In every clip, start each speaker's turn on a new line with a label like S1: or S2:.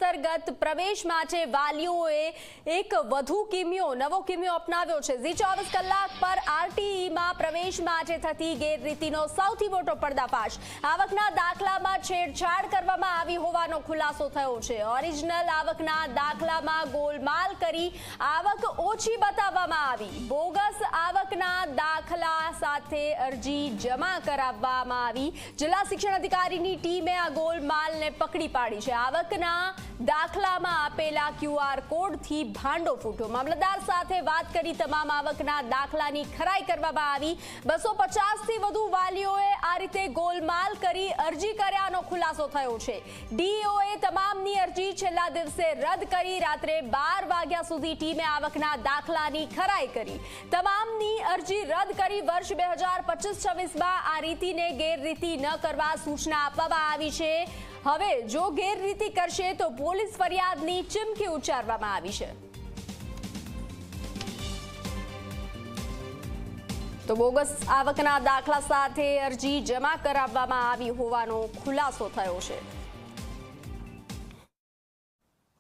S1: અંતર્ગત પ્રવેશ માટે વાલીઓએ એક વધુ નવો કિમિયો અપનાવ્યો છે। ઝી 24 કલાક પર આરટીઈમાં પ્રવેશ માટે થતી ગેરરીતિનો સૌથી મોટો પર્દાફાશ। આવકના દાખલામાં છેડછાડ કરવામાં આવી હોવાનો ખુલાસો થયો છે। ઓરિજિનલ આવકના દાખલામાં ગોલમાલ કરી આવક ઓછી બતાવવામાં આવી। બોગસ આવકના દાખલા સાથે અરજી જમા કરાવવામાં આવી। જિલ્લા શિક્ષણ અધિકારીની ટીમે આ ગોલમાલને પકડી પાડી છે। આવકના દાખલામાં આપેલા QR કોડથી ભાંડો ફૂટ્યો। મામલતદાર સાથે વાત કરી તમામ આવકના દાખલાની ખરાઈ કરવામાં આવી। 250થી વધુ વાલીઓએ આ રીતે ગોલમાલ કરી અરજી કર્યાનો ખુલાસો થયો છે। ડીઓએ તમામની અરજી છેલ્લા દિવસે રદ કરી રાત્રે 12 વાગ્યા સુધી ટીમે આવકના દાખલાની ખરાઈ કરી। તમામની અરજી રદ કરી વર્ષ 2025-26માં આ રીતિને ગેરરીતિ ન કરવા સૂચના આપવામાં આવી છે। હવે જો ગેરરીતિ કરશે તો પોલીસ ફરિયાદની ચીમકી ઉચ્ચારવામાં આવી છે। તો બોગસ આવકના દાખલા સાથે અરજી જમા કરાવવામાં આવી હોવાનો ખુલાસો થયો છે।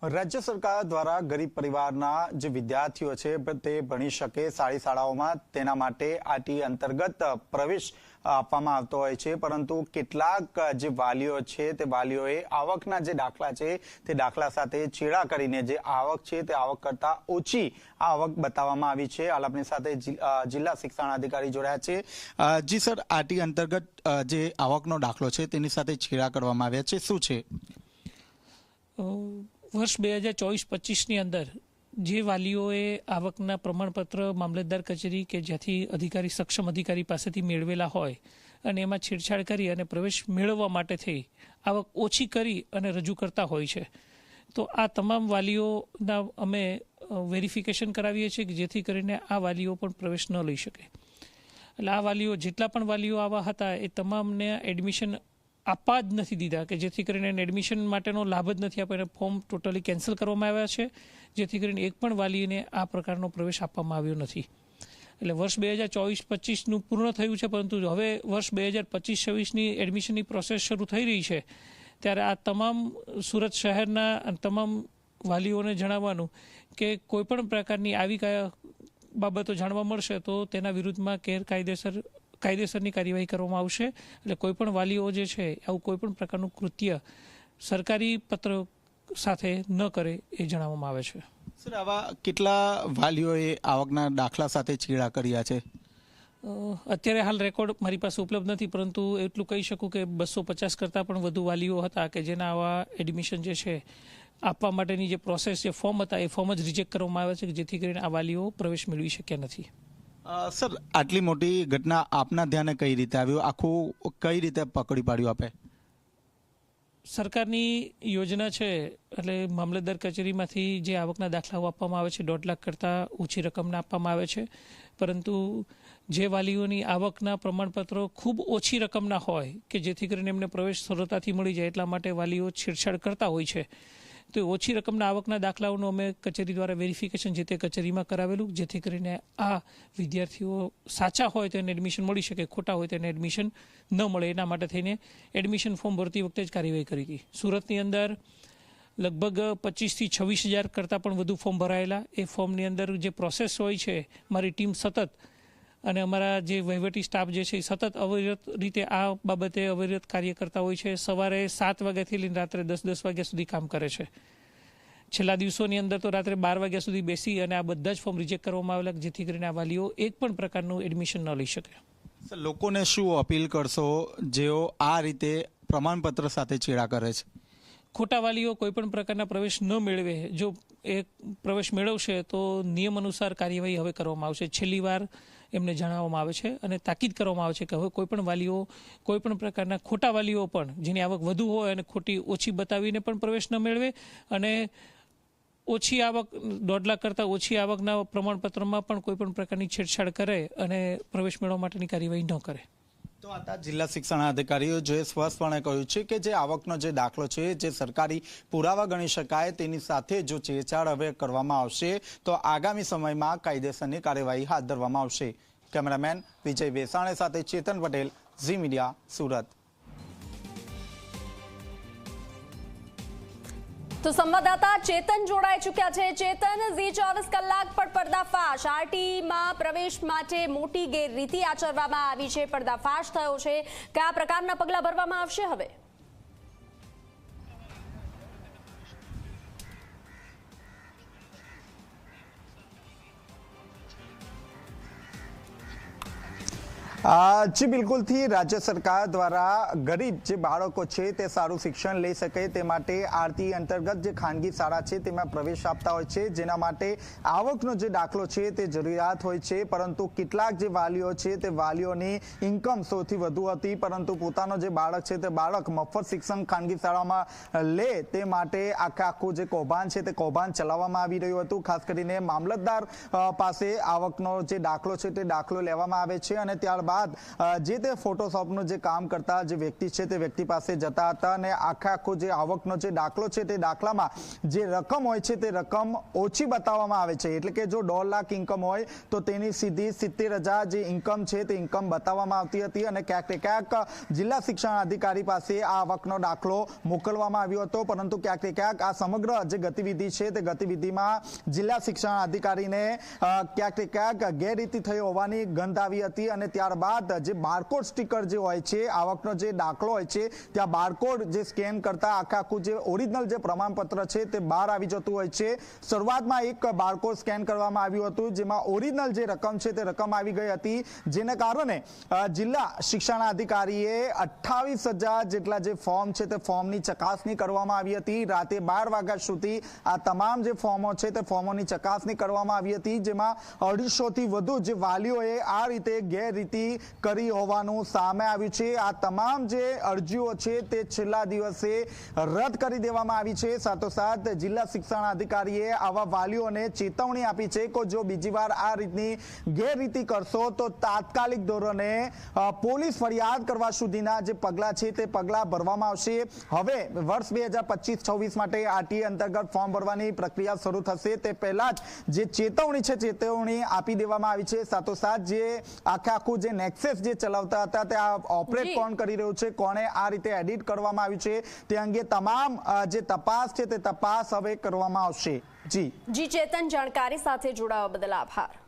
S2: રાજ્ય સરકાર દ્વારા ગરીબ પરિવારના જે વિદ્યાર્થીઓ છે તે ભણી શકે સારી શાળાઓમાં તેના માટે આરટીઈ અંતર્ગત પ્રવેશ આપવામાં આવતો હોય છે, પરંતુ કેટલાક જે વાલીઓ છે તે વાલીઓએ આવકના જે દાખલા છે તે દાખલા સાથે ચેડા કરીને જે આવક છે તે આવક કરતા ઓછી આવક બતાવવામાં આવી છે। હાલ આપણી સાથે જિલ્લા શિક્ષણ અધિકારી જોડાયા છે। જી સર, આરટીઈ અંતર્ગત જે આવકનો દાખલો છે તેની સાથે ચેડા કરવામાં આવ્યા છે, શું છે?
S3: વર્ષ 2024-25ની અંદર જે વાલીઓએ આવકના પ્રમાણપત્ર મામલતદાર કચેરી કે જ્યાંથી સક્ષમ અધિકારી પાસેથી મેળવેલા હોય અને એમાં છેડછાડ કરી અને પ્રવેશ મેળવવા માટે થઈ આવક ઓછી કરી અને રજૂ કરતા હોય છે, તો આ તમામ વાલીઓના અમે વેરિફિકેશન કરાવીએ છીએ કે જેથી કરીને આ વાલીઓ પણ પ્રવેશ ન લઈ શકે। એટલે આ વાલીઓ જેટલા પણ વાલીઓ આવા હતા એ તમામને એડમિશન આપવા જ નથી દીધા કે જેથી કરીને એડમિશન માટેનો લાભ જ નથી આપ્યો। ફોર્મ ટોટલી કેન્સલ કરવામાં આવ્યા છે, જેથી કરીને એક પણ વાલીને આ પ્રકારનો પ્રવેશ આપવામાં આવ્યો નથી। એટલે વર્ષ 2024-25નું પૂર્ણ થયું છે, પરંતુ હવે વર્ષ 2025-26ની એડમિશનની પ્રોસેસ શરૂ થઈ રહી છે, ત્યારે આ તમામ સુરત શહેરના તમામ વાલીઓને જણાવવાનું કે કોઈપણ પ્રકારની આવી બાબતો જાણવા મળશે તો તેના વિરુદ્ધમાં કાયદેસરની કાર્યવાહી કરવામાં આવશે। એટલે કોઈપણ વાલીઓ જે છે આવું કોઈપણ પ્રકારનું કૃત્ય સરકારી પત્ર સાથે ન કરે એ જણાવવામાં આવે છે।
S2: સર, આવા કેટલા વાલીઓએ આવકના દાખલા સાથે ચેડા કર્યા છે?
S3: અત્યારે હાલ રેકોર્ડ મારી પાસે ઉપલબ્ધ નથી, પરંતુ એટલું કહી શકું કે 250 કરતાં પણ વધુ વાલીઓ હતા કે જેના આવા એડમિશન જે છે આપવા માટેની જે પ્રોસેસ જે ફોર્મ હતા એ ફોર્મ જ રિજેક્ટ કરવામાં આવ્યા છે કે જેથી કરીને આ વાલીઓ પ્રવેશ મેળવી શક્યા નથી।
S2: સર, આટલી મોટી ઘટના આપના ધ્યાને કઈ રીતે આવ્યું, આખું કઈ રીતે પકડી પાડ્યું આપે?
S3: સરકારની યોજના છે, એટલે મામલતદાર કચેરીમાંથી જે આવકના દાખલાઓ આપવામાં આવે છે 1.5 લાખ કરતાં ઓછી રકમના આપવામાં આવે છે, પરંતુ જે વાલીઓની આવકના પ્રમાણપત્રો ખૂબ ઓછી રકમના હોય કે જેથી કરીને એમને પ્રવેશ સરળતાથી મળી જાય એટલા માટે વાલીઓ છેડછાડ કરતા હોય છે, તો ઓછી રકમના આવકના દાખલાઓનું અમે કચેરી દ્વારા વેરિફિકેશન જે તે કચેરીમાં કરાવેલું, જેથી કરીને આ વિદ્યાર્થીઓ સાચા હોય તેને એડમિશન મળી શકે, ખોટા હોય તેને એડમિશન ન મળે એના માટે થઈને એડમિશન ફોર્મ ભરતી વખતે જ કાર્યવાહી કરી હતી। સુરતની અંદર લગભગ 25,000થી 26,000 કરતાં પણ વધુ ફોર્મ ભરાયેલા। એ ફોર્મની અંદર જે પ્રોસેસ હોય છે મારી ટીમ સતત અને અમારા જે વહીવટી સ્ટાફ જે છે એ સતત અવિરત રીતે આ બાબતે અવિરત કાર્ય કરતા હોય છે। સવારે 7 વાગ્યાથી લઈને રાત્રે 10 વાગ્યા સુધી કામ કરે છે। છેલ્લા દિવસોની અંદર તો રાત્રે 12 વાગ્યા સુધી બેસી અને આ બધા જ ફોર્મ રિજેક્ટ કરવામાં આવેલા જેથી કરીને આ વાલીઓ એક પણ પ્રકારનું એડમિશન ન લઈ શકે।
S2: સર, લોકોને શું અપીલ કરશો જેઓ આ રીતે પ્રમાણપત્ર સાથે ચેડા કરે છે?
S3: ખોટા વાલીઓ કોઈપણ પ્રકારના પ્રવેશ ન મેળવે, જો એ પ્રવેશ મેળવશે તો નિયમ અનુસાર કાર્યવાહી હવે કરવામાં આવશે। છેલ્લી વાર એમને જણાવવામાં આવે છે અને તાકીદ કરવામાં આવે છે કે હવે કોઈપણ વાલીઓ કોઈપણ પ્રકારના ખોટા વાલીઓ પણ જેની આવક વધુ હોય અને ખોટી ઓછી બતાવીને પણ પ્રવેશ ન મેળવે અને ઓછી આવક 1.5 લાખ કરતાં ઓછી આવકના પ્રમાણપત્રમાં પણ કોઈપણ પ્રકારની છેડછાડ કરે અને પ્રવેશ મેળવવા માટેની કાર્યવાહી ન કરે।
S2: તો આ જિલ્લા શિક્ષણ અધિકારીઓએ સ્પષ્ટપણે કહ્યું છે કે જે આવકનો જે દાખલો છે જે સરકારી પુરાવા ગણી શકાય તેની સાથે જો છેડછાડ હવે કરવામાં આવશે તો આગામી સમયમાં કાયદેસરની કાર્યવાહી હાથ ધરવામાં આવશે। કેમેરામેન વિજય વેસાણે સાથે ચેતન પટેલ, ઝી મીડિયા, સુરત।
S1: તો સંવાદદાતા ચેતન જોડાઈ ચૂક્યા છે. ચેતન, ઝી 24 કલાક પર પર્દાફાશ, આરટીઈમાં પ્રવેશ માટે મોટી ગેરરીતિ આચરવામાં આવી છે, પર્દાફાશ થયો છે. કયા પ્રકારના પગલાં ભરવામાં આવશે હવે?
S2: જી બિલકુલથી રાજ્ય સરકાર દ્વારા ગરીબ જે બાળકો છે તે સારું શિક્ષણ લઈ શકે તે માટે આરટીઈ અંતર્ગત જે ખાનગી શાળા છે તેમાં પ્રવેશ આપતા હોય છે, જેના માટે આવકનો જે દાખલો છે તે જરૂરિયાત હોય છે. પરંતુ કેટલાક જે વાલીઓ છે તે વાલીઓની ઇન્કમ સૌથી વધુ હતી, પરંતુ પોતાનો જે બાળક છે તે બાળક મફત શિક્ષણ ખાનગી શાળામાં લે તે માટે આખું જે કૌભાંડ છે તે કૌભાંડ ચલાવવામાં આવી રહ્યું હતું. ખાસ કરીને મામલતદાર પાસે આવકનો જે દાખલો છે તે દાખલો લેવામાં આવે છે અને ત્યારબાદ જે તે ફોટોશોપનું જે કામ કરતા જે વ્યક્તિ છે તે વ્યક્તિ પાસે જતા હતા અને આખો જે આવકનો જે દાખલો છે તે દાખલામાં જે રકમ હોય છે તે રકમ ઓછી બતાવવામાં આવે છે. એટલે કે જો 1.5 લાખ ઇન્કમ હોય તો તેની સીધી 70,000 જે ઇન્કમ છે તે ઇન્કમ બતાવવામાં આવતી હતી અને ક્યાંક જિલ્લા શિક્ષણ અધિકારી પાસે આ આવકનો દાખલો મોકલવામાં આવ્યો હતો. પરંતુ ક્યાંક આ સમગ્ર જે ગતિવિધિ છે તે ગતિવિધિમાં જિલ્લા શિક્ષણ અધિકારીને ક્યાંક ગેરરીતિ થઈ હોવાની ગંધ આવી હતી અને ત્યારબાદ જે બારકોડ સ્ટીકર જે હોય છે, આવકનો જે દાખલો હોય છે ત્યાં બારકોડ જે સ્કેન કરતા આખું જે ઓરિજિનલ જે પ્રમાણપત્ર છે તે બહાર આવી જતું હોય છે. શરૂઆતમાં એક બારકોડ સ્કેન કરવામાં આવ્યું હતું, જેમાં ઓરિજિનલ જે રકમ છે તે રકમ આવી ગઈ હતી, જેને કારણે જિલ્લા શિક્ષણ અધિકારીએ 28,000 જેટલા જે ફોર્મ છે તે ફોર્મની ચકાસણી કરવામાં આવી હતી. રાતે 12 વાગ્યા સુધી આ તમામ જે ફોર્મો છે તે ફોર્મોની ચકાસણી કરવામાં આવી હતી, જેમાં 250 થી વધુ જે વાલીઓએ આ રીતે ગેરરીતિ કરી હોવાનું સામે આવ્યું છે. આ તમામ જે અરજીઓ છે તે છેલ્લા દિવસે રદ કરી દેવામાં આવી છે. સાથોસાથ જિલ્લા શિક્ષણ અધિકારીએ આવા વાલીઓને ચેતવણી આપી છે કે જો બીજી વાર આ રીતની ગેરરીતિ કરશો તો તાત્કાલિક ધોરણે પોલીસ ફરિયાદ કરવા સુધીના જે પગલાં છે તે પગલાં ભરવામાં આવશે. હવે વર્ષ 2025-26 માટે આરટીઈ અંતર્ગત ફોર્મ ભરવાની પ્રક્રિયા શરૂ થશે તે પહેલા જ જે ચેતવણી છે ચેતવણી આપી દેવામાં આવી છે. સાથોસાથ જે આખું જે નેક્સસ જે ચલાવતા હતા તે આ ઓપરેટ કોણ કરી રહ્યું છે, કોણે આ રીતે એડિટ કરવામાં આવ્યું છે તે અંગે તમામ જે તપાસ છે તે તપાસ હવે કરવામાં આવશે. જી
S1: ચેતન, જાણકારી સાથે જોડાવા બદલ આભાર.